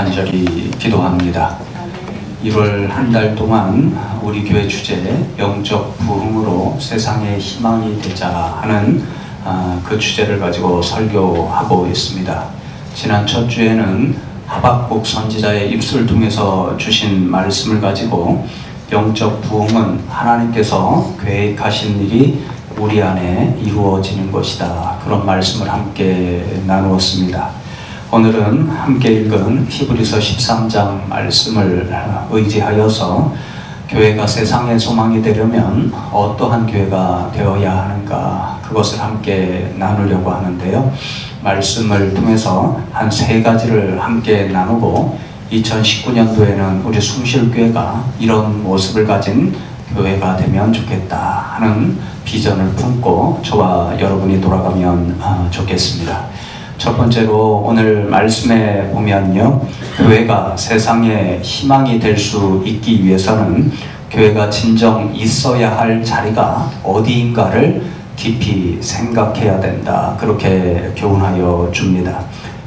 간절히 기도합니다. 1월 한 달 동안 우리 교회 주제 영적 부흥으로 세상의 희망이 되자 하는 그 주제를 가지고 설교하고 있습니다. 지난 첫 주에는 하박국 선지자의 입술을 통해서 주신 말씀을 가지고 영적 부흥은 하나님께서 계획하신 일이 우리 안에 이루어지는 것이다, 그런 말씀을 함께 나누었습니다. 오늘은 함께 읽은 히브리서 13장 말씀을 의지하여서 교회가 세상의 소망이 되려면 어떠한 교회가 되어야 하는가, 그것을 함께 나누려고 하는데요. 말씀을 통해서 한 3가지를 함께 나누고 2019년도에는 우리 숭실교회가 이런 모습을 가진 교회가 되면 좋겠다 하는 비전을 품고 저와 여러분이 돌아가면 좋겠습니다. 첫 번째로 오늘 말씀에 보면요, 교회가 세상의 희망이 될 수 있기 위해서는 교회가 진정 있어야 할 자리가 어디인가를 깊이 생각해야 된다, 그렇게 교훈하여 줍니다.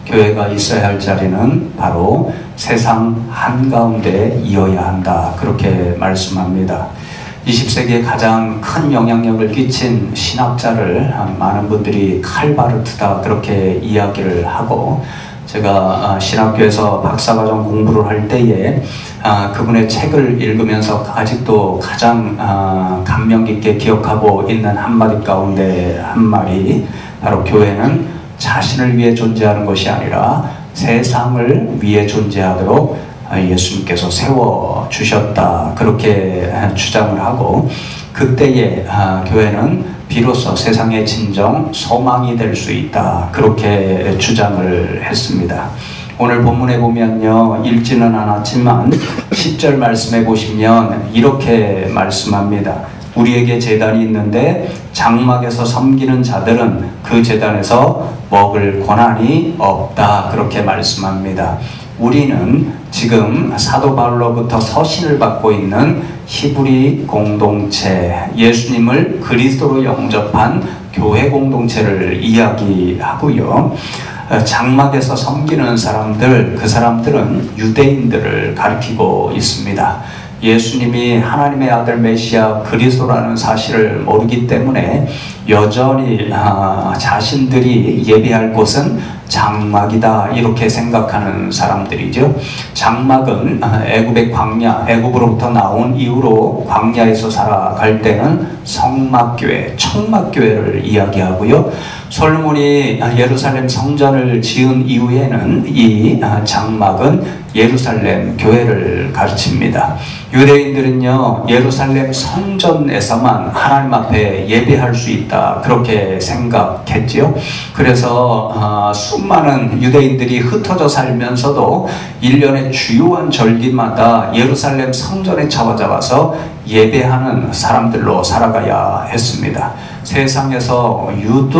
교회가 있어야 할 자리는 바로 세상 한가운데 이어야 한다, 그렇게 말씀합니다. 20세기에 가장 큰 영향력을 끼친 신학자를 많은 분들이 칼 바르트다, 그렇게 이야기를 하고, 제가 신학교에서 박사과정 공부를 할 때에 그분의 책을 읽으면서 아직도 가장 감명 깊게 기억하고 있는 한마디 가운데 한 말이 바로 교회는 자신을 위해 존재하는 것이 아니라 세상을 위해 존재하도록 예수님께서 세워주셨다, 그렇게 주장을 하고, 그때의 교회는 비로소 세상의 진정 소망이 될 수 있다, 그렇게 주장을 했습니다. 오늘 본문에 보면요, 읽지는 않았지만 10절 말씀에 보시면 이렇게 말씀합니다. 우리에게 제단이 있는데 장막에서 섬기는 자들은 그 제단에서 먹을 권한이 없다, 그렇게 말씀합니다. 우리는 지금 사도 바울로부터 서신을 받고 있는 히브리 공동체, 예수님을 그리스도로 영접한 교회 공동체를 이야기하고요. 장막에서 섬기는 사람들, 그 사람들은 유대인들을 가리키고 있습니다. 예수님이 하나님의 아들 메시아 그리스도라는 사실을 모르기 때문에 여전히 자신들이 예배할 곳은 장막이다, 이렇게 생각하는 사람들이죠. 장막은 애굽의 광야, 애굽으로부터 나온 이후로 광야에서 살아갈 때는 성막교회, 청막교회를 이야기하고요. 솔로몬이 예루살렘 성전을 지은 이후에는 이 장막은 예루살렘 교회를 가르칩니다. 유대인들은요, 예루살렘 성전에서만 하나님 앞에 예배할 수 있다, 그렇게 생각했지요. 그래서 수많은 유대인들이 흩어져 살면서도 1년의 주요한 절기마다 예루살렘 성전에 찾아와서 예배하는 사람들로 살아가야 했습니다. 세상에서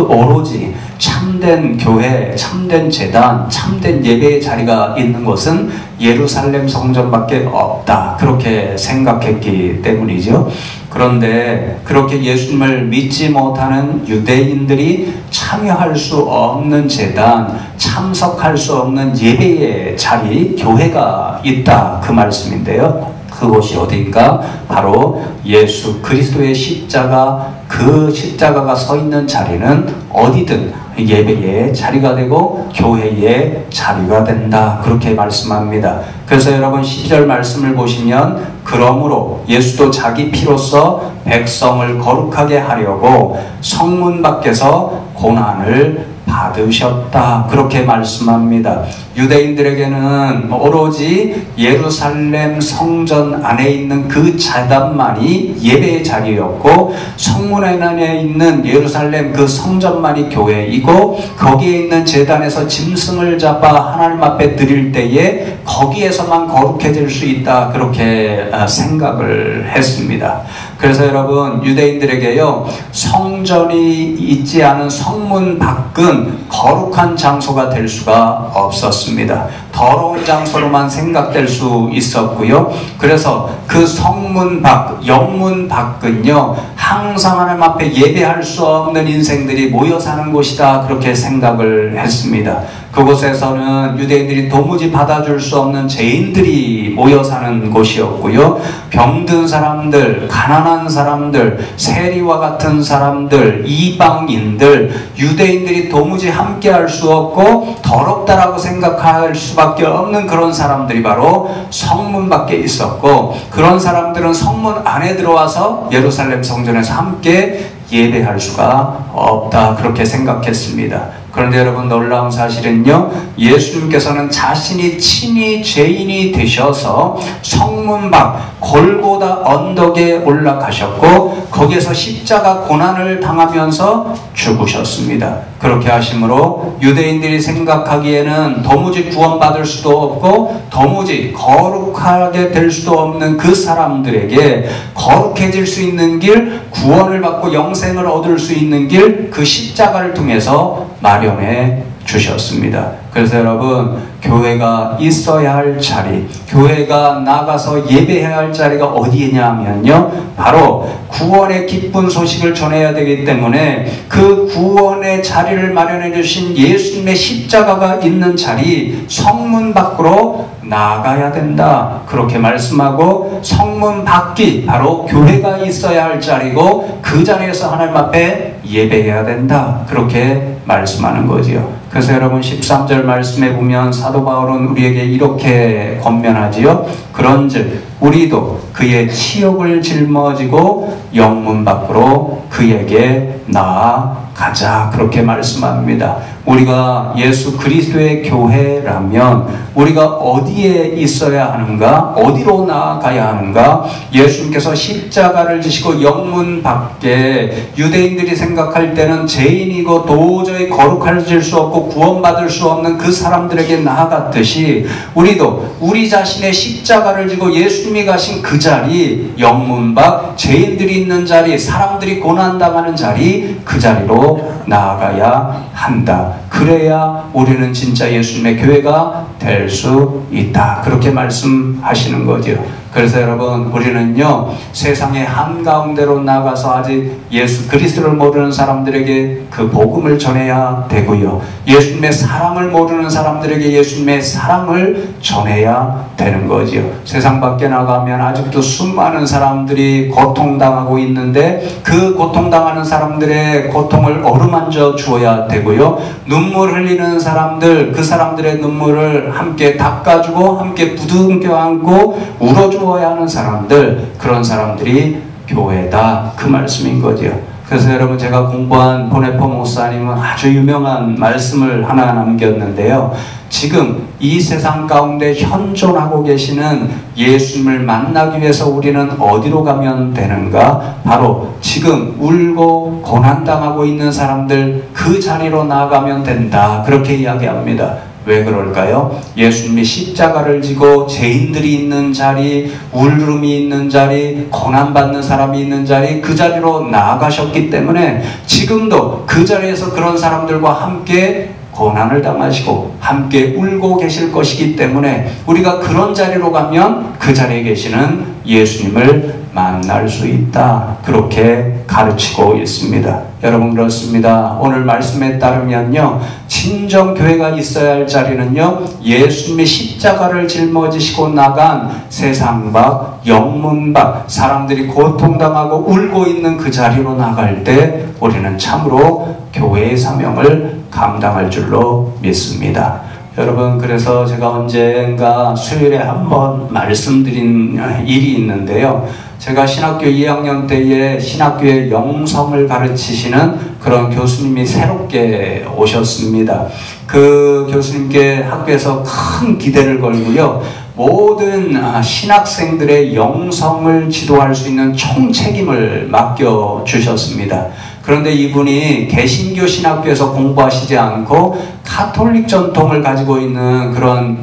오로지 참된 교회, 참된 제단, 참된 예배의 자리가 있는 곳은 예루살렘 성전밖에 없다, 그렇게 생각했기 때문이죠. 그런데 그렇게 예수님을 믿지 못하는 유대인들이 참여할 수 없는 제단, 참석할 수 없는 예배의 자리, 교회가 있다, 그 말씀인데요. 그곳이 어딘가? 바로 예수 그리스도의 십자가, 그 십자가가 서 있는 자리는 어디든 예배의 자리가 되고 교회의 자리가 된다, 그렇게 말씀합니다. 그래서 여러분 12절 말씀을 보시면, 그러므로 예수도 자기 피로써 백성을 거룩하게 하려고 성문 밖에서 고난을 받으셨다, 그렇게 말씀합니다. 유대인들에게는 오로지 예루살렘 성전 안에 있는 그 제단만이 예배의 자리였고, 성문 안에 있는 예루살렘 그 성전만이 교회이고, 거기에 있는 제단에서 짐승을 잡아 하나님 앞에 드릴 때에 거기에서만 거룩해질 수 있다, 그렇게 생각을 했습니다. 그래서 여러분, 유대인들에게요, 성전이 있지 않은 성문 밖은 거룩한 장소가 될 수가 없었습니다. 더러운 장소로만 생각될 수 있었고요. 그래서 그 성문 밖, 영문 밖은요, 항상 하나님 앞에 예배할 수 없는 인생들이 모여 사는 곳이다, 그렇게 생각을 했습니다. 그곳에서는 유대인들이 도무지 받아줄 수 없는 죄인들이 모여 사는 곳이었고요. 병든 사람들, 가난한 사람들, 세리와 같은 사람들, 이방인들, 유대인들이 도무지 함께할 수 없고 더럽다라고 생각할 수밖에 없는 그런 사람들이 바로 성문 밖에 있었고, 그런 사람들은 성문 안에 들어와서 예루살렘 성전에서 함께 예배할 수가 없다, 그렇게 생각했습니다. 그런데 여러분, 놀라운 사실은요, 예수님께서는 자신이 친히 죄인이 되셔서 성문 밖 골고다 언덕에 올라가셨고, 거기에서 십자가 고난을 당하면서 죽으셨습니다. 그렇게 하심으로 유대인들이 생각하기에는 도무지 구원받을 수도 없고 도무지 거룩하게 될 수도 없는 그 사람들에게 거룩해질 수 있는 길, 구원을 받고 영생을 얻을 수 있는 길, 그 십자가를 통해서 마련해 주셨습니다. 그래서 여러분, 교회가 있어야 할 자리, 교회가 나가서 예배해야 할 자리가 어디냐면요, 바로 구원의 기쁜 소식을 전해야 되기 때문에 그 구원의 자리를 마련해 주신 예수님의 십자가가 있는 자리, 성문 밖으로 나가야 된다, 그렇게 말씀하고, 성문 밖이 바로 교회가 있어야 할 자리고 그 자리에서 하나님 앞에 예배해야 된다, 그렇게 말씀하는 거지요. 그래서 여러분, 13절 말씀에 보면 사도 바울은 우리에게 이렇게 권면하지요. 그런즉 우리도 그의 치욕을 짊어지고 영문 밖으로 그에게 나아가자, 그렇게 말씀합니다. 우리가 예수 그리스도의 교회라면 우리가 어디에 있어야 하는가, 어디로 나아가야 하는가? 예수님께서 십자가를 지시고 영문 밖에 유대인들이 생각할 때는 죄인이고 도저히 거룩해질 수 없고 구원받을 수 없는 그 사람들에게 나아갔듯이, 우리도 우리 자신의 십자가를 지고 예수님이 가신 그 자리, 영문 밖 죄인들이 있는 자리, 사람들이 고난당하는 자리, 그 자리로 나아가야 한다. 그래야 우리는 진짜 예수님의 교회가 될 수 있다, 그렇게 말씀하시는 거죠. 그래서 여러분, 우리는요, 세상의 한가운데로 나가서 아직 예수 그리스도를 모르는 사람들에게 그 복음을 전해야 되고요, 예수님의 사랑을 모르는 사람들에게 예수님의 사랑을 전해야 되는 거죠. 세상 밖에 나가면 아직도 수많은 사람들이 고통당하고 있는데 그 고통당하는 사람들의 고통을 어루만져 주어야 되고요, 눈물 흘리는 사람들, 그 사람들의 눈물을 함께 닦아주고 함께 부둥켜 안고 울어주어야 하는 사람들, 그런 사람들이 교회다, 그 말씀인 거죠. 그래서 여러분, 제가 공부한 보네포 목사님은 아주 유명한 말씀을 하나 남겼는데요, 지금 이 세상 가운데 현존하고 계시는 예수님을 만나기 위해서 우리는 어디로 가면 되는가? 바로 지금 울고 고난당하고 있는 사람들, 그 자리로 나아가면 된다, 그렇게 이야기합니다. 왜 그럴까요? 예수님이 십자가를 지고 죄인들이 있는 자리, 울름이 있는 자리, 고난받는 사람이 있는 자리, 그 자리로 나아가셨기 때문에 지금도 그 자리에서 그런 사람들과 함께 고난을 당하시고 함께 울고 계실 것이기 때문에 우리가 그런 자리로 가면 그 자리에 계시는 예수님을 만날 수 있다, 그렇게 가르치고 있습니다. 여러분, 그렇습니다. 오늘 말씀에 따르면요, 진정 교회가 있어야 할 자리는요, 예수님의 십자가를 짊어지시고 나간 세상 밖, 영문 밖 사람들이 고통당하고 울고 있는 그 자리로 나갈 때 우리는 참으로 교회의 사명을 감당할 줄로 믿습니다. 여러분, 그래서 제가 언젠가 수요일에 한번 말씀드린 일이 있는데요, 제가 신학교 2학년 때에 신학교의 영성을 가르치시는 그런 교수님이 새롭게 오셨습니다. 그 교수님께 학교에서 큰 기대를 걸고요, 모든 신학생들의 영성을 지도할 수 있는 총책임을 맡겨주셨습니다. 그런데 이분이 개신교 신학교에서 공부하시지 않고 가톨릭 전통을 가지고 있는 그런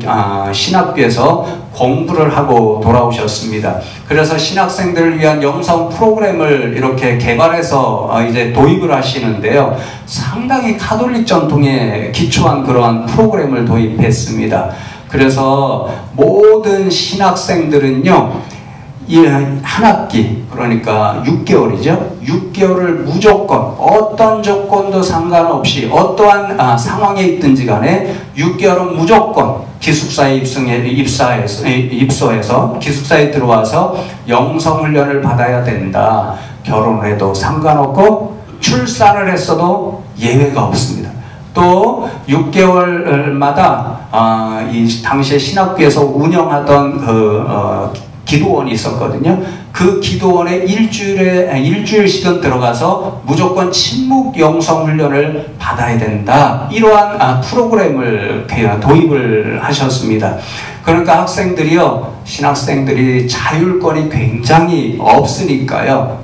신학교에서 공부를 하고 돌아오셨습니다. 그래서 신학생들을 위한 영성 프로그램을 이렇게 개발해서 이제 도입을 하시는데요, 상당히 가톨릭 전통에 기초한 그런 프로그램을 도입했습니다. 그래서 모든 신학생들은요, 한 학기, 그러니까 6개월이죠. 6개월을 무조건 어떤 조건도 상관없이 어떠한 상황에 있든지 간에 6개월은 무조건 기숙사에 입소해서 기숙사에 들어와서 영성훈련을 받아야 된다. 결혼을 해도 상관없고 출산을 했어도 예외가 없습니다. 또 6개월마다 이 당시에 신학교에서 운영하던 기도원이 있었거든요. 그 기도원에 일주일씩은 들어가서 무조건 침묵 영성 훈련을 받아야 된다. 이러한 프로그램을 도입을 하셨습니다. 그러니까 학생들이요, 신학생들이 자율권이 굉장히 없으니까요.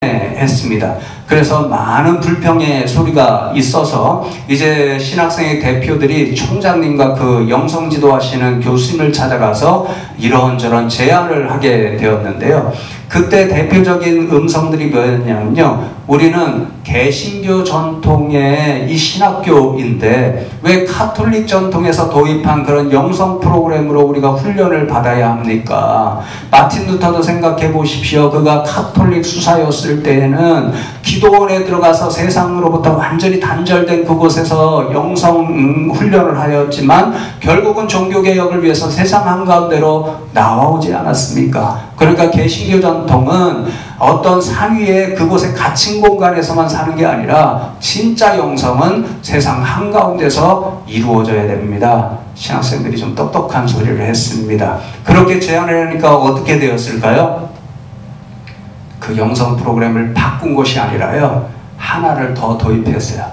했습니다. 그래서 많은 불평의 소리가 있어서 이제 신학생의 대표들이 총장님과 그 영성지도 하시는 교수님을 찾아가서 이런저런 제안을 하게 되었는데요. 그때 대표적인 음성들이 뭐였냐면요, 우리는 개신교 전통의 이 신학교인데 왜 카톨릭 전통에서 도입한 그런 영성 프로그램으로 우리가 훈련을 받아야 합니까? 마틴 루터도 생각해 보십시오. 그가 카톨릭 수사였을 때에는 기도원에 들어가서 세상으로부터 완전히 단절된 그곳에서 영성 훈련을 하였지만 결국은 종교개혁을 위해서 세상 한가운데로 나와오지 않았습니까? 그러니까 개신교 전통은 어떤 산 위에 그곳에 갇힌 공간에서만 사는 게 아니라 진짜 영성은 세상 한가운데서 이루어져야 됩니다. 신학생들이 좀 똑똑한 소리를 했습니다. 그렇게 제안을 하니까 어떻게 되었을까요? 그 영성 프로그램을 바꾼 것이 아니라요, 하나를 더 도입했어요.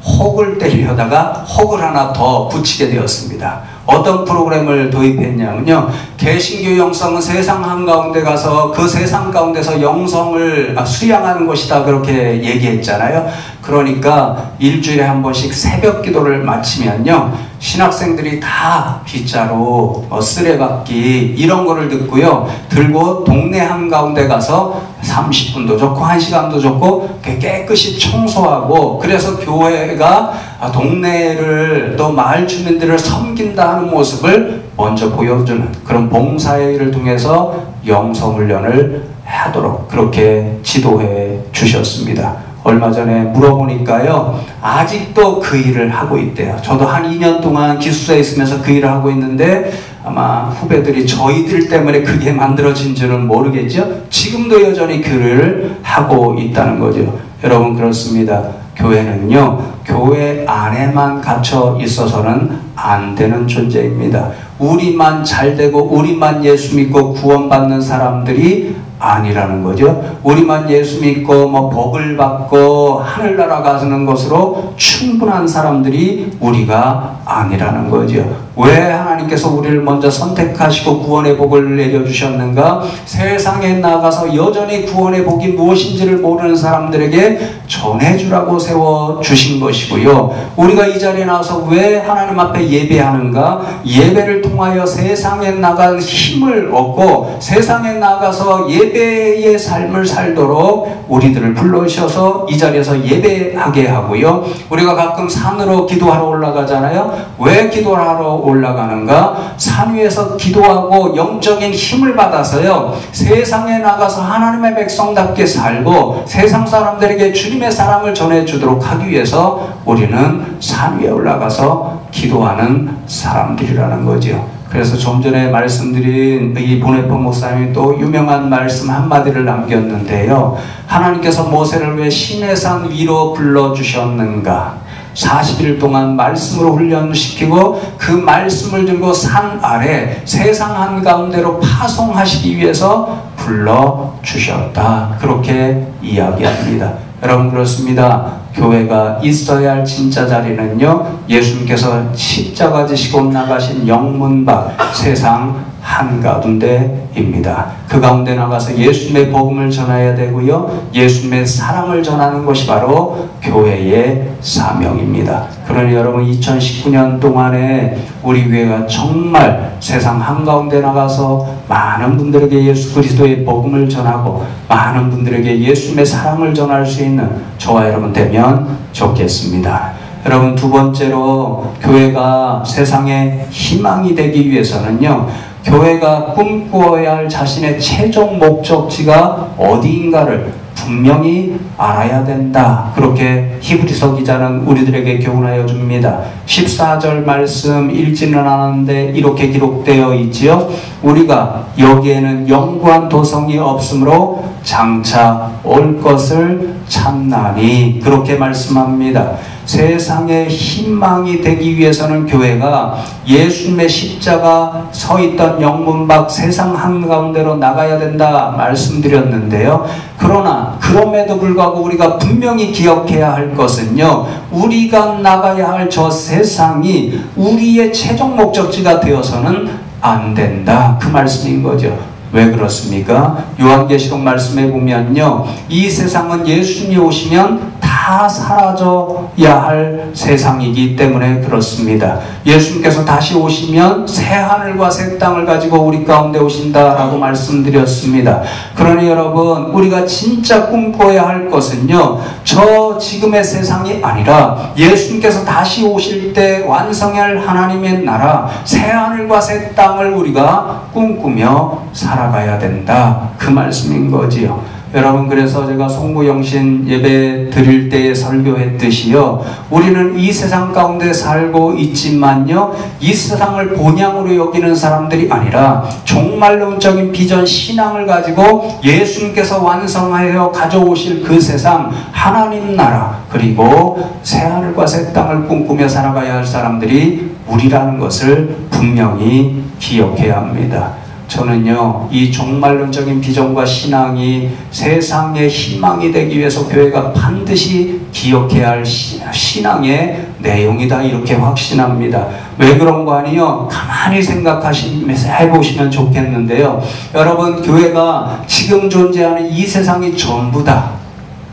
혹을 때리려다가 혹을 하나 더 붙이게 되었습니다. 어떤 프로그램을 도입했냐면요, 개신교 영성은 세상 한가운데 가서 그 세상 가운데서 영성을 수양하는 것이다, 그렇게 얘기했잖아요. 그러니까 일주일에 한 번씩 새벽 기도를 마치면요, 신학생들이 다 빗자루, 쓰레받기 이런 거를 듣고요, 들고 동네 한가운데 가서 30분도 좋고 1시간도 좋고 깨끗이 청소하고, 그래서 교회가 동네를 또 마을 주민들을 섬긴다 하는 모습을 먼저 보여주는 그런 봉사회를 통해서 영성훈련을 하도록 그렇게 지도해 주셨습니다. 얼마 전에 물어보니까요, 아직도 그 일을 하고 있대요. 저도 한 2년 동안 기숙사에 있으면서 그 일을 하고 있는데 아마 후배들이 저희들 때문에 그게 만들어진 줄은 모르겠죠. 지금도 여전히 그 일을 하고 있다는 거죠. 여러분, 그렇습니다. 교회는요, 교회 안에만 갇혀 있어서는 안 되는 존재입니다. 우리만 잘되고 우리만 예수 믿고 구원받는 사람들이 아니라는 거죠. 우리만 예수 믿고 복을 받고 하늘나라 가는 것으로 충분한 사람들이 우리가 아니라는 거죠. 왜 하나님께서 우리를 먼저 선택하시고 구원의 복을 내려주셨는가? 세상에 나가서 여전히 구원의 복이 무엇인지를 모르는 사람들에게 전해주라고 세워주신 것이고요. 우리가 이 자리에 나와서 왜 하나님 앞에 예배하는가? 예배를 통하여 세상에 나갈 힘을 얻고 세상에 나가서 예배의 삶을 살도록 우리들을 불러주셔서 이 자리에서 예배하게 하고요. 우리가 가끔 산으로 기도하러 올라가잖아요. 왜 기도하러 올라가는가? 산 위에서 기도하고 영적인 힘을 받아서요, 세상에 나가서 하나님의 백성답게 살고 세상 사람들에게 주님의 사랑을 전해주도록 하기 위해서 우리는 산 위에 올라가서 기도하는 사람들이라는 거죠. 그래서 좀 전에 말씀드린 이 보네폰 목사님이 또 유명한 말씀 한마디를 남겼는데요, 하나님께서 모세를 왜 시내산 위로 불러주셨는가? 40일 동안 말씀으로 훈련시키고 그 말씀을 들고 산 아래 세상 한가운데로 파송하시기 위해서 불러주셨다, 그렇게 이야기합니다. 여러분, 그렇습니다. 교회가 있어야 할 진짜 자리는요, 예수님께서 십자가 지시고 나가신 영문 밖 세상 한가운데입니다. 그 가운데 나가서 예수님의 복음을 전해야 되고요, 예수님의 사랑을 전하는 것이 바로 교회의 사명입니다. 그러니 여러분, 2019년 동안에 우리 교회가 정말 세상 한가운데 나가서 많은 분들에게 예수 그리스도의 복음을 전하고 많은 분들에게 예수님의 사랑을 전할 수 있는 저와 여러분 되면 좋겠습니다. 여러분, 두 번째로 교회가 세상에 희망이 되기 위해서는요, 교회가 꿈꾸어야 할 자신의 최종 목적지가 어디인가를 분명히 알아야 된다. 그렇게 히브리서 기자는 우리들에게 교훈하여 줍니다. 14절 말씀 읽지는 않았는데 이렇게 기록되어 있지요. 우리가 여기에는 영구한 도성이 없으므로 장차 올 것을 찾나니, 그렇게 말씀합니다. 세상에 희망이 되기 위해서는 교회가 예수님의 십자가 서 있던 영문 밖 세상 한가운데로 나가야 된다 말씀드렸는데요. 그러나 그럼에도 불구하고 우리가 분명히 기억해야 할 것은요, 우리가 나가야 할 저 세상이 우리의 최종 목적지가 되어서는 안 된다, 그 말씀인 거죠. 왜 그렇습니까? 요한계시록 말씀에 보면요, 이 세상은 예수님이 오시면 다 사라져야 할 세상이기 때문에 그렇습니다. 예수님께서 다시 오시면 새 하늘과 새 땅을 가지고 우리 가운데 오신다라고 말씀드렸습니다. 그러니 여러분, 우리가 진짜 꿈꿔야 할 것은요, 저 지금의 세상이 아니라 예수님께서 다시 오실 때 완성할 하나님의 나라, 새 하늘과 새 땅을 우리가 꿈꾸며 살아가야 된다, 그 말씀인 거지요. 여러분, 그래서 제가 송구영신 예배 드릴 때에 설교했듯이요, 우리는 이 세상 가운데 살고 있지만요, 이 세상을 본향으로 여기는 사람들이 아니라 종말론적인 비전 신앙을 가지고 예수님께서 완성하여 가져오실 그 세상, 하나님 나라, 그리고 새하늘과 새 땅을 꿈꾸며 살아가야 할 사람들이 우리라는 것을 분명히 기억해야 합니다. 저는요, 이 종말론적인 비전과 신앙이 세상의 희망이 되기 위해서 교회가 반드시 기억해야 할 신앙의 내용이다, 이렇게 확신합니다. 왜 그런 거 아니요? 가만히 생각하시면서 해보시면 좋겠는데요. 여러분, 교회가 지금 존재하는 이 세상이 전부다,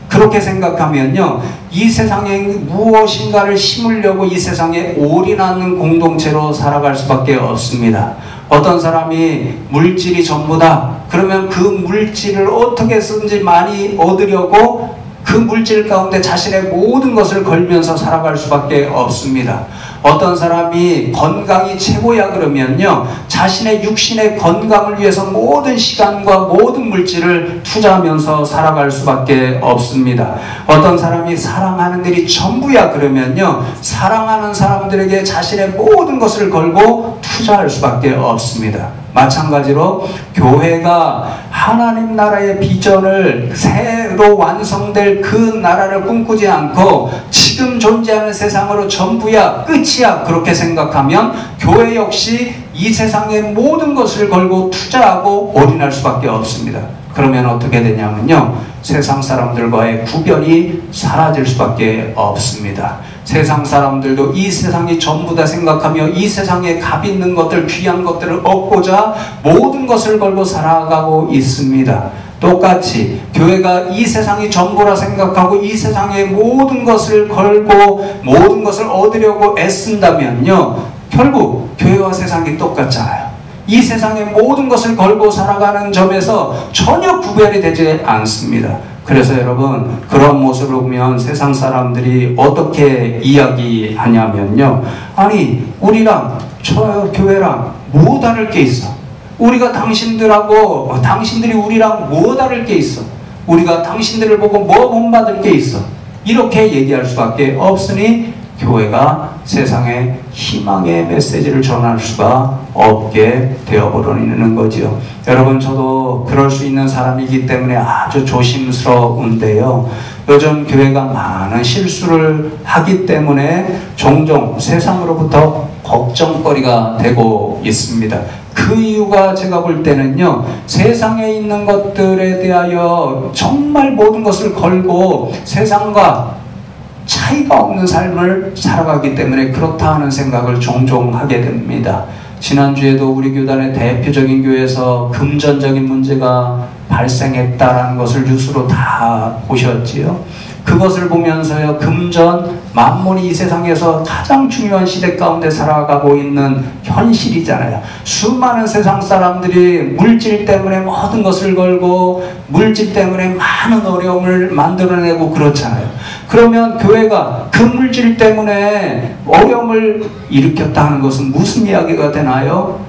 그렇게 생각하면요, 이 세상에 무엇인가를 심으려고 이 세상에 올인하는 공동체로 살아갈 수밖에 없습니다. 어떤 사람이 물질이 전부다, 그러면 그 물질을 어떻게 쓰든지 많이 얻으려고 그 물질 가운데 자신의 모든 것을 걸면서 살아갈 수밖에 없습니다. 어떤 사람이 건강이 최고야 그러면요, 자신의 육신의 건강을 위해서 모든 시간과 모든 물질을 투자하면서 살아갈 수밖에 없습니다. 어떤 사람이 사랑하는 일이 전부야 그러면요, 사랑하는 사람들에게 자신의 모든 것을 걸고 투자할 수밖에 없습니다. 마찬가지로 교회가 하나님 나라의 비전을 새로 완성될 그 나라를 꿈꾸지 않고 지금 존재하는 세상으로 전부야, 끝이야, 그렇게 생각하면 교회 역시 이 세상의 모든 것을 걸고 투자하고 올인할 수밖에 없습니다. 그러면 어떻게 되냐면요, 세상 사람들과의 구별이 사라질 수밖에 없습니다. 세상 사람들도 이 세상이 전부다 생각하며 이 세상에 값 있는 것들, 귀한 것들을 얻고자 모든 것을 걸고 살아가고 있습니다. 똑같이 교회가 이 세상이 전부라 생각하고 이 세상의 모든 것을 걸고 모든 것을 얻으려고 애쓴다면요, 결국 교회와 세상이 똑같잖아요. 이 세상의 모든 것을 걸고 살아가는 점에서 전혀 구별이 되지 않습니다. 그래서 여러분, 그런 모습을 보면 세상 사람들이 어떻게 이야기하냐면요, 아니, 우리랑 저 교회랑 뭐 다를 게 있어? 우리가 당신들하고, 당신들이 우리랑 뭐 다를 게 있어? 우리가 당신들을 보고 뭐 본받을 게 있어? 이렇게 얘기할 수밖에 없으니 교회가 세상에 희망의 메시지를 전할 수가 없게 되어버리는 거지요. 여러분, 저도 그럴 수 있는 사람이기 때문에 아주 조심스러운데요, 요즘 교회가 많은 실수를 하기 때문에 종종 세상으로부터 걱정거리가 되고 있습니다. 그 이유가 제가 볼 때는요, 세상에 있는 것들에 대하여 정말 모든 것을 걸고 세상과 차이가 없는 삶을 살아가기 때문에 그렇다 하는 생각을 종종 하게 됩니다. 지난주에도 우리 교단의 대표적인 교회에서 금전적인 문제가 발생했다라는 것을 뉴스로 다 보셨지요. 그것을 보면서요, 금전, 만몬이 이 세상에서 가장 중요한 시대 가운데 살아가고 있는 현실이잖아요. 수많은 세상 사람들이 물질 때문에 모든 것을 걸고 물질 때문에 많은 어려움을 만들어내고 그렇잖아요. 그러면 교회가 그 물질 때문에 어려움을 일으켰다 하는 것은 무슨 이야기가 되나요?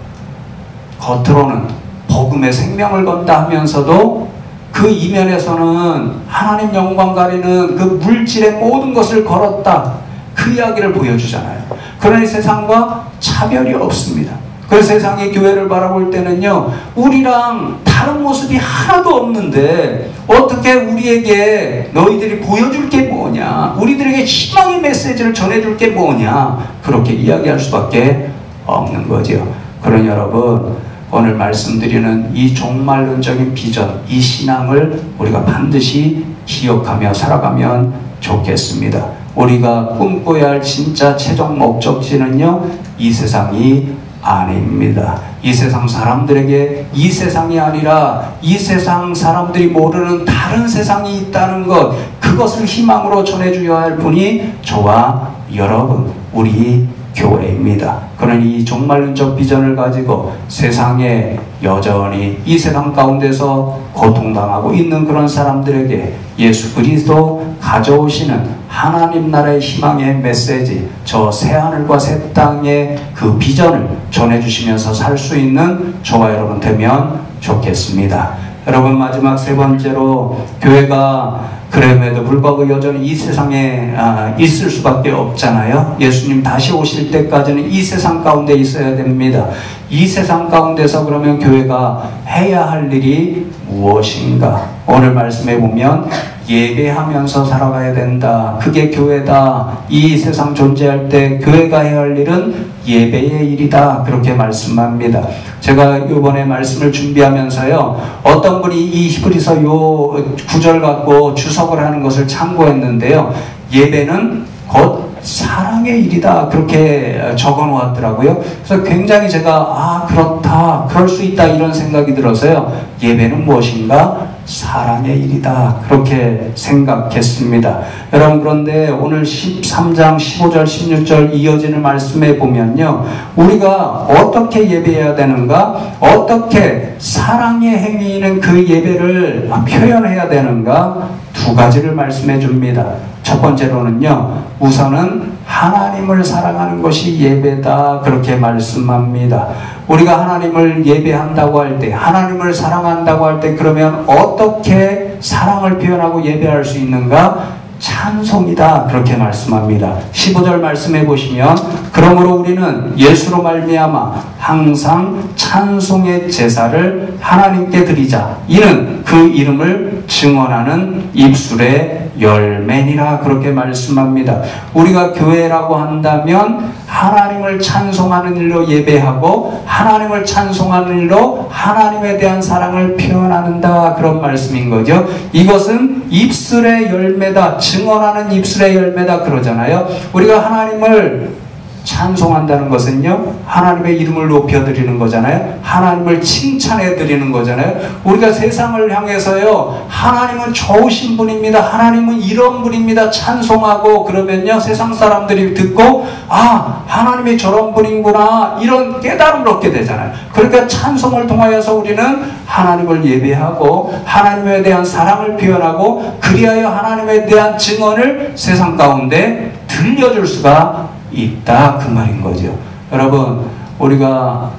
겉으로는 복음의 생명을 건다 하면서도 그 이면에서는 하나님 영광 가리는 그 물질의 모든 것을 걸었다, 그 이야기를 보여주잖아요. 그러니 세상과 차별이 없습니다. 그 세상의 교회를 바라볼 때는요, 우리랑 다른 모습이 하나도 없는데 어떻게 우리에게 너희들이 보여줄 게 뭐냐, 우리들에게 희망의 메시지를 전해줄 게 뭐냐, 그렇게 이야기할 수밖에 없는 거죠. 그러니 여러분, 오늘 말씀드리는 이 종말론적인 비전, 이 신앙을 우리가 반드시 기억하며 살아가면 좋겠습니다. 우리가 꿈꿔야 할 진짜 최종 목적지는요, 이 세상이 아닙니다. 이 세상 사람들에게 이 세상이 아니라 이 세상 사람들이 모르는 다른 세상이 있다는 것, 그것을 희망으로 전해줘야 할 분이 저와 여러분, 우리 교회입니다. 그러니 이 종말론적 비전을 가지고 세상에 여전히 이 세상 가운데서 고통당하고 있는 그런 사람들에게 예수 그리스도 가져오시는 하나님 나라의 희망의 메시지, 저 새하늘과 새 땅의 그 비전을 전해주시면서 살 수 있는 저와 여러분 되면 좋겠습니다. 여러분, 마지막 세 번째로, 교회가 그럼에도 불구하고 여전히 이 세상에 있을 수밖에 없잖아요. 예수님 다시 오실 때까지는 이 세상 가운데 있어야 됩니다. 이 세상 가운데서 그러면 교회가 해야 할 일이 무엇인가? 오늘 말씀해 보면 예배하면서 살아가야 된다, 그게 교회다. 이 세상 존재할 때 교회가 해야 할 일은 예배의 일이다, 그렇게 말씀합니다. 제가 이번에 말씀을 준비하면서요, 어떤 분이 이 히브리서 요 구절 갖고 주석을 하는 것을 참고했는데요, 예배는 곧 사랑의 일이다, 그렇게 적어 놓았더라고요. 그래서 굉장히 제가 그렇다, 그럴 수 있다, 이런 생각이 들어서요, 예배는 무엇인가? 사랑의 일이다, 그렇게 생각했습니다. 여러분, 그런데 오늘 13장 15절 16절 이어지는 말씀에 보면요, 우리가 어떻게 예배해야 되는가, 어떻게 사랑의 행위는 그 예배를 표현해야 되는가, 두 가지를 말씀해 줍니다. 첫 번째로는요, 우선은 하나님을 사랑하는 것이 예배다, 그렇게 말씀합니다. 우리가 하나님을 예배한다고 할 때, 하나님을 사랑한다고 할 때, 그러면 어떻게 사랑을 표현하고 예배할 수 있는가? 찬송이다, 그렇게 말씀합니다. 15절 말씀해 보시면, 그러므로 우리는 예수로 말미암아 항상 찬송의 제사를 하나님께 드리자, 이는 그 이름을 증언하는 입술의 열매니라, 그렇게 말씀합니다. 우리가 교회라고 한다면 하나님을 찬송하는 일로 예배하고 하나님을 찬송하는 일로 하나님에 대한 사랑을 표현한다, 그런 말씀인 거죠. 이것은 입술의 열매다, 증언하는 입술의 열매다 그러잖아요. 우리가 하나님을 찬송한다는 것은요, 하나님의 이름을 높여드리는 거잖아요. 하나님을 칭찬해드리는 거잖아요. 우리가 세상을 향해서요, 하나님은 좋으신 분입니다, 하나님은 이런 분입니다, 찬송하고 그러면요, 세상 사람들이 듣고 하나님이 저런 분이구나, 이런 깨달음을 얻게 되잖아요. 그러니까 찬송을 통하여서 우리는 하나님을 예배하고 하나님에 대한 사랑을 표현하고, 그리하여 하나님에 대한 증언을 세상 가운데 들려줄 수가 있다, 그 말인 거죠. 여러분, 우리가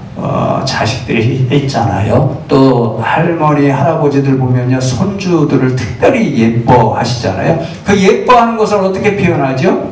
자식들이 있잖아요. 또 할머니 할아버지들 보면요, 손주들을 특별히 예뻐하시잖아요. 그 예뻐하는 것을 어떻게 표현하죠?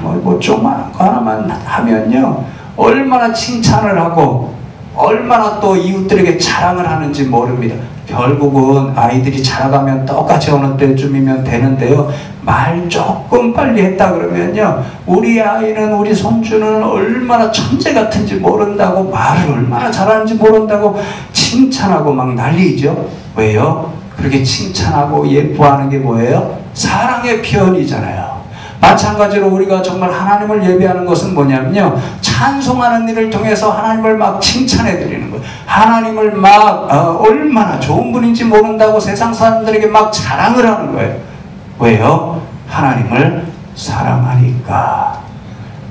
뭐 조그만한 거 하나만 하면요, 얼마나 칭찬을 하고 얼마나 또 이웃들에게 자랑을 하는지 모릅니다. 결국은 아이들이 자라가면 똑같이 어느 때쯤이면 되는데요, 말 조금 빨리 했다 그러면요, 우리 아이는, 우리 손주는 얼마나 천재 같은지 모른다고, 말을 얼마나 잘하는지 모른다고 칭찬하고 막 난리죠. 왜요? 그렇게 칭찬하고 예뻐하는 게 뭐예요? 사랑의 표현이잖아요. 마찬가지로 우리가 정말 하나님을 예배하는 것은 뭐냐면요, 찬송하는 일을 통해서 하나님을 막 칭찬해 드리는 거예요. 하나님을 막 얼마나 좋은 분인지 모른다고 세상 사람들에게 막 자랑을 하는 거예요. 왜요? 하나님을 사랑하니까.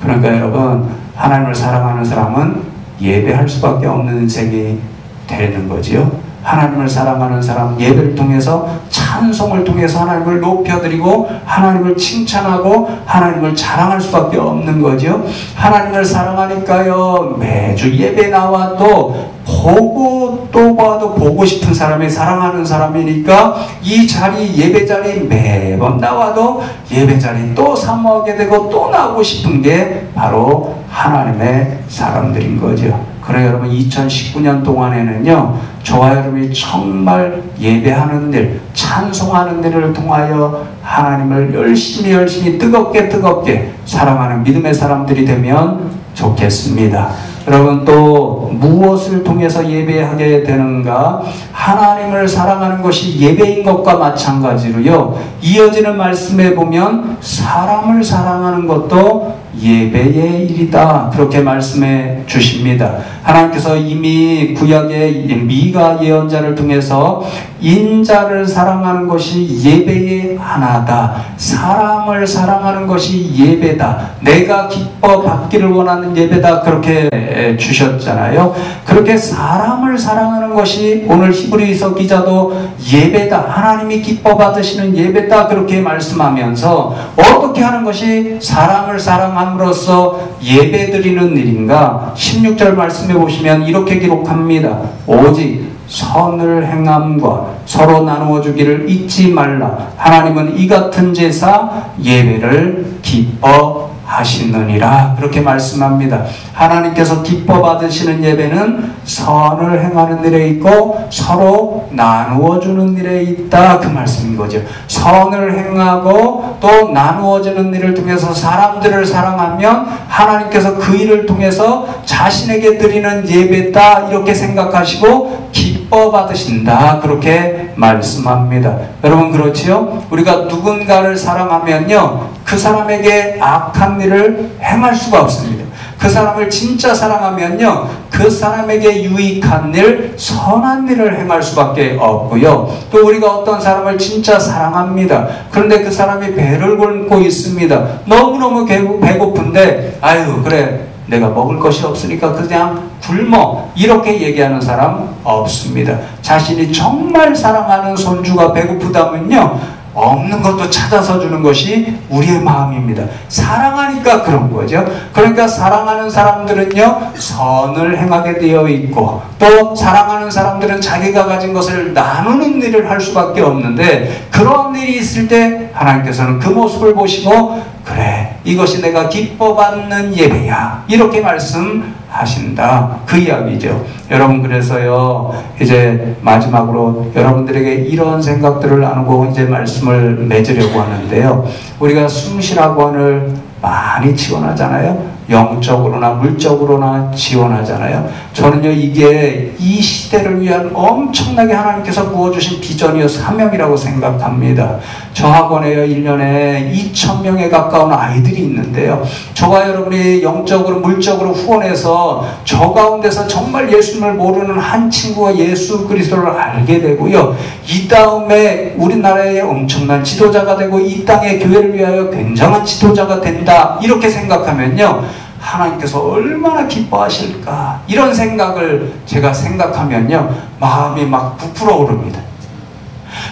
그러니까 여러분, 하나님을 사랑하는 사람은 예배할 수밖에 없는 인생이 되는 거지요. 하나님을 사랑하는 사람, 예배를 통해서 찬송을 통해서 하나님을 높여드리고 하나님을 칭찬하고 하나님을 자랑할 수밖에 없는 거죠. 하나님을 사랑하니까요, 매주 예배 나와도 보고 또 봐도 보고 싶은 사람이 사랑하는 사람이니까 이 자리, 예배 자리 매번 나와도 예배 자리 또 사모하게 되고 또 나오고 싶은 게 바로 하나님의 사람들인 거죠. 그래 여러분, 2019년 동안에는요, 저와 여러분이 정말 예배하는 일, 찬송하는 일을 통하여 하나님을 열심히 뜨겁게 사랑하는 믿음의 사람들이 되면 좋겠습니다. 여러분, 또 무엇을 통해서 예배하게 되는가? 하나님을 사랑하는 것이 예배인 것과 마찬가지로요, 이어지는 말씀에 보면 사람을 사랑하는 것도 예배의 일이다, 그렇게 말씀해 주십니다. 하나님께서 이미 구약의 미가 예언자를 통해서 인자를 사랑하는 것이 예배의 하나다, 사람을 사랑하는 것이 예배다, 내가 기뻐 받기를 원하는 예배다, 그렇게 주셨잖아요. 그렇게 사람을 사랑하는 것이 오늘 히브리서 기자도 예배다, 하나님이 기뻐 받으시는 예배다, 그렇게 말씀하면서 어떻게 하는 것이 사람을 사랑함으로써 예배 드리는 일인가? 16절 말씀해 보시면 이렇게 기록합니다. 오직 선을 행함과 서로 나누어 주기를 잊지 말라. 하나님은 이 같은 제사 예배를 기뻐하시느니라, 그렇게 말씀합니다. 하나님께서 기뻐 받으시는 예배는 선을 행하는 일에 있고 서로 나누어 주는 일에 있다, 그 말씀인 거죠. 선을 행하고 또 나누어 주는 일을 통해서 사람들을 사랑하면 하나님께서 그 일을 통해서 자신에게 드리는 예배다, 이렇게 생각하시고 기뻐 받으신다, 그렇게 말씀합니다. 여러분, 그렇지요? 우리가 누군가를 사랑하면요, 그 사람에게 악한 일을 행할 수가 없습니다. 그 사람을 진짜 사랑하면요, 그 사람에게 유익한 일, 선한 일을 행할 수밖에 없고요. 또 우리가 어떤 사람을 진짜 사랑합니다. 그런데 그 사람이 배를 굶고 있습니다. 너무너무 배고픈데, 아유 그래, 내가 먹을 것이 없으니까 그냥 굶어, 이렇게 얘기하는 사람 없습니다. 자신이 정말 사랑하는 손주가 배고프다면요, 없는 것도 찾아서 주는 것이 우리의 마음입니다. 사랑하니까 그런 거죠. 그러니까 사랑하는 사람들은요, 선을 행하게 되어 있고, 또 사랑하는 사람들은 자기가 가진 것을 나누는 일을 할 수밖에 없는데, 그런 일이 있을 때 하나님께서는 그 모습을 보시고, 그래, 이것이 내가 기뻐 받는 예배야, 이렇게 말씀하신다, 그 이야기죠. 여러분, 그래서요, 이제 마지막으로 여러분들에게 이런 생각들을 나누고 이제 말씀을 맺으려고 하는데요, 우리가 숭실학원을 많이 지원하잖아요. 영적으로나 물적으로나 지원하잖아요. 저는요, 이게 이 시대를 위한 엄청나게 하나님께서 부어주신 비전이요, 사명이라고 생각합니다. 저 학원에요, 1년에 2,000명에 가까운 아이들이 있는데요, 저와 여러분이 영적으로 물적으로 후원해서 저 가운데서 정말 예수님을 모르는 한 친구가 예수 그리스도를 알게 되고요, 이 다음에 우리나라의 엄청난 지도자가 되고 이 땅의 교회를 위하여 굉장한 지도자가 된다, 이렇게 생각하면요, 하나님께서 얼마나 기뻐하실까, 이런 생각을 제가 생각하면요, 마음이 막 부풀어 오릅니다.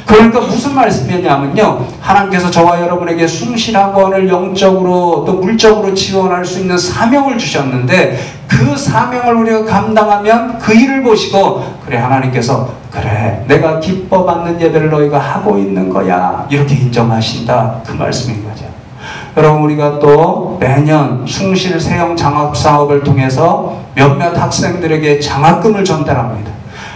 그러니까 무슨 말씀이냐면요, 하나님께서 저와 여러분에게 숭실학원을 영적으로 또 물적으로 지원할 수 있는 사명을 주셨는데, 그 사명을 우리가 감당하면 그 일을 보시고, 그래, 하나님께서 그래, 내가 기뻐 받는 예배를 너희가 하고 있는 거야, 이렇게 인정하신다, 그 말씀인 거죠. 여러분, 우리가 또 매년 숭실 세형 장학 사업을 통해서 몇몇 학생들에게 장학금을 전달합니다.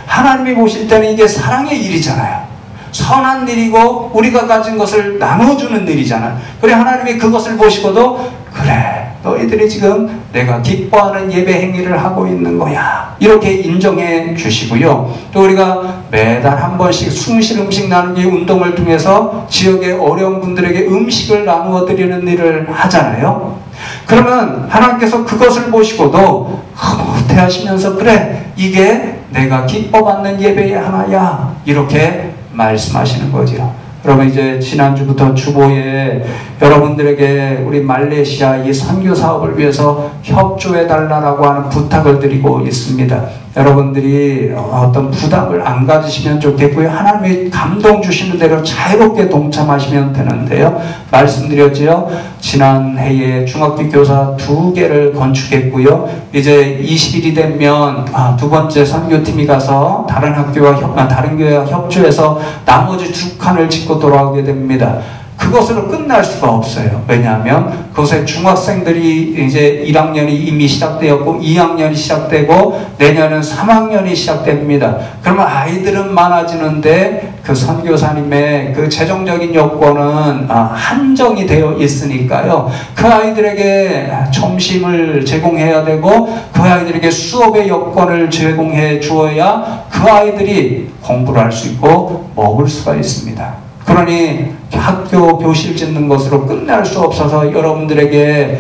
하나님이 보실 때는 이게 사랑의 일이잖아요. 선한 일이고 우리가 가진 것을 나눠주는 일이잖아요. 그래, 하나님이 그것을 보시고도 그래, 너희들이 지금 내가 기뻐하는 예배 행위를 하고 있는 거야, 이렇게 인정해 주시고요. 또 우리가 매달 한 번씩 숭실 음식 나누기 운동을 통해서 지역의 어려운 분들에게 음식을 나누어 드리는 일을 하잖아요. 그러면 하나님께서 그것을 보시고도 흐뭇해하시면서 그래, 이게 내가 기뻐 받는 예배의 하나야, 이렇게 말씀하시는 거죠. 여러분, 이제 지난주부터 주보에 여러분들에게 우리 말레이시아 이 선교 사업을 위해서 협조해 달라고 하는 부탁을 드리고 있습니다. 여러분들이 어떤 부담을 안 가지시면 좋겠고요. 하나님이 감동 주시는 대로 자유롭게 동참하시면 되는데요. 말씀드렸죠. 지난해에 중학교 교사 2개를 건축했고요. 이제 20일이 되면 두 번째 선교팀이 가서 다른 학교와 다른 교회와 협조해서 나머지 2칸을 짓고 돌아오게 됩니다. 그것으로 끝날 수가 없어요. 왜냐하면 그것에 중학생들이 이제 1학년이 이미 시작되었고 2학년이 시작되고 내년은 3학년이 시작됩니다. 그러면 아이들은 많아지는데 그 선교사님의 그 재정적인 여건은 한정이 되어 있으니까요. 그 아이들에게 점심을 제공해야 되고 그 아이들에게 수업의 여건을 제공해 주어야 그 아이들이 공부를 할 수 있고 먹을 수가 있습니다. 그러니 학교 교실 짓는 것으로 끝날 수 없어서 여러분들에게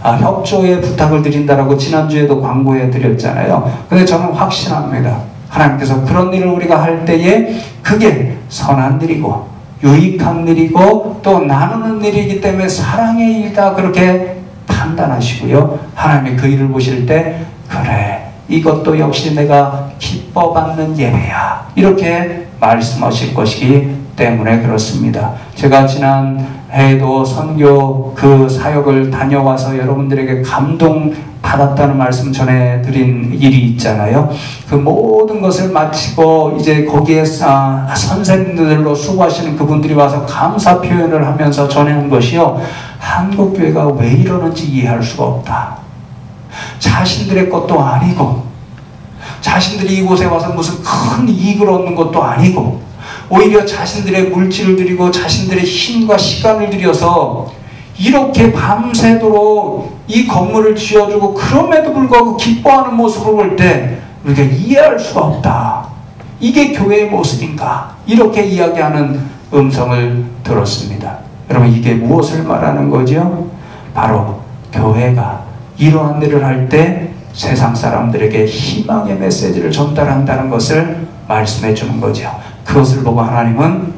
협조의 부탁을 드린다라고 지난주에도 광고해 드렸잖아요. 근데 저는 확신합니다. 하나님께서 그런 일을 우리가 할 때에 그게 선한 일이고 유익한 일이고 또 나누는 일이기 때문에 사랑의 일이다 그렇게 판단하시고요. 하나님이 그 일을 보실 때 그래 이것도 역시 내가 기뻐 받는 예배야 이렇게 말씀하실 것이기 때문에 그렇습니다. 제가 지난해에도 선교 그 사역을 다녀와서 여러분들에게 감동 받았다는 말씀 전해드린 일이 있잖아요. 그 모든 것을 마치고 이제 거기에 선생님들로 수고하시는 그분들이 와서 감사 표현을 하면서 전하는 것이요. 한국교회가 왜 이러는지 이해할 수가 없다. 자신들의 것도 아니고 자신들이 이곳에 와서 무슨 큰 이익을 얻는 것도 아니고 오히려 자신들의 물질을 들이고 자신들의 힘과 시간을 들여서 이렇게 밤새도록 이 건물을 지어주고 그럼에도 불구하고 기뻐하는 모습을 볼 때 우리가 이해할 수가 없다. 이게 교회의 모습인가? 이렇게 이야기하는 음성을 들었습니다. 여러분 이게 무엇을 말하는 거죠? 바로 교회가 이러한 일을 할 때 세상 사람들에게 희망의 메시지를 전달한다는 것을 말씀해 주는 거죠. 그것을 보고 하나님은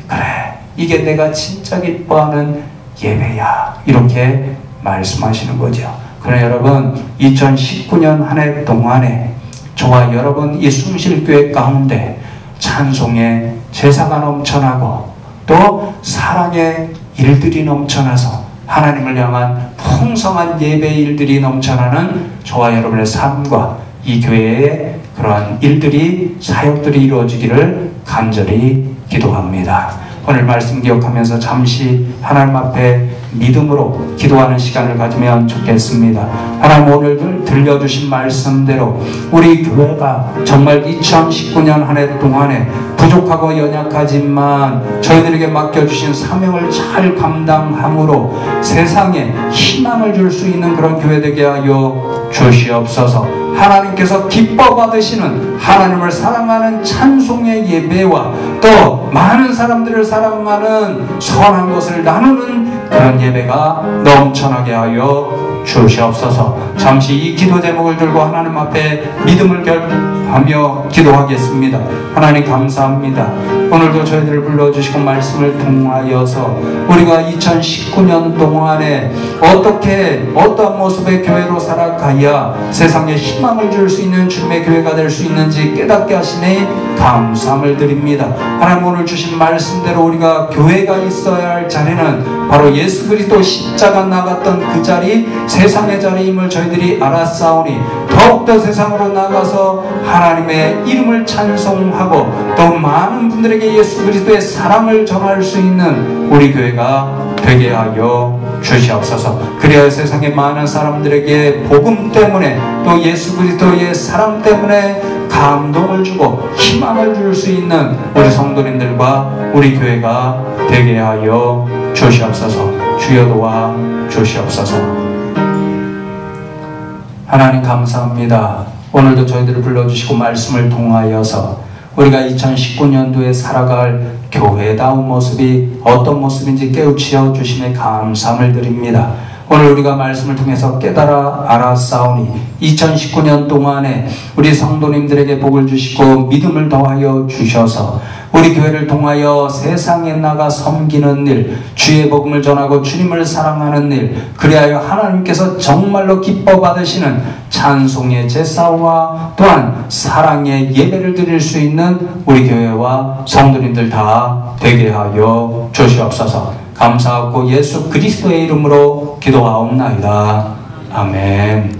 그래 이게 내가 진짜 기뻐하는 예배야 이렇게 말씀하시는 거죠. 그러나 여러분 2019년 한 해 동안에 저와 여러분 이 숨실교회 가운데 찬송의 제사가 넘쳐나고 또 사랑의 일들이 넘쳐나서 하나님을 향한 풍성한 예배의 일들이 넘쳐나는 저와 여러분의 삶과 이 교회의 그러한 일들이 사역들이 이루어지기를 간절히 기도합니다. 오늘 말씀 기억하면서 잠시 하나님 앞에 믿음으로 기도하는 시간을 가지면 좋겠습니다. 하나님 오늘 들려주신 말씀대로 우리 교회가 정말 2019년 한 해 동안에 부족하고 연약하지만 저희들에게 맡겨주신 사명을 잘 감당함으로 세상에 희망을 줄 수 있는 그런 교회 되게 하여 주시옵소서. 하나님께서 기뻐 받으시는 하나님을 사랑하는 찬송의 예배와 또 많은 사람들을 사랑하는 선한 것을 나누는 그런 예배가 넘쳐나게 하여 주시옵소서. 잠시 이 기도 제목을 들고 하나님 앞에 믿음을 결하며 기도하겠습니다. 하나님 감사합니다. 오늘도 저희들을 불러주시고 말씀을 통하여서 우리가 2019년 동안에 어떻게 어떠한 모습의 교회로 살아가야 세상에 희망을 줄 수 있는 주님의 교회가 될 수 있는지 깨닫게 하시니 감사함을 드립니다. 하나님 오늘 주신 말씀대로 우리가 교회가 있어야 할 자리는 바로 예수 그리스도 십자가 나갔던 그 자리 세상의 자리임을 저희들이 알았사오니 더욱더 세상으로 나가서 하나님의 이름을 찬송하고 또 많은 분들에게 예수 그리스도의 사랑을 전할 수 있는 우리 교회가 되게 하여 주시옵소서. 그래야 세상의 많은 사람들에게 복음 때문에 또 예수 그리스도의 사랑 때문에 감동을 주고 희망을 줄 수 있는 우리 성도님들과 우리 교회가 되게 하여 주시옵소서. 주여 도와 주시옵소서. 하나님 감사합니다. 오늘도 저희들을 불러주시고 말씀을 통하여서 우리가 2019년도에 살아갈 교회다운 모습이 어떤 모습인지 깨우쳐 주심에 감사함을 드립니다. 오늘 우리가 말씀을 통해서 깨달아 알았사오니 2019년 동안에 우리 성도님들에게 복을 주시고 믿음을 더하여 주셔서 우리 교회를 통하여 세상에 나가 섬기는 일, 주의 복음을 전하고 주님을 사랑하는 일, 그리하여 하나님께서 정말로 기뻐 받으시는 찬송의 제사와 또한 사랑의 예배를 드릴 수 있는 우리 교회와 성도님들 다 되게 하여 주시옵소서. 감사하고 예수 그리스도의 이름으로 기도하옵나이다. 아멘.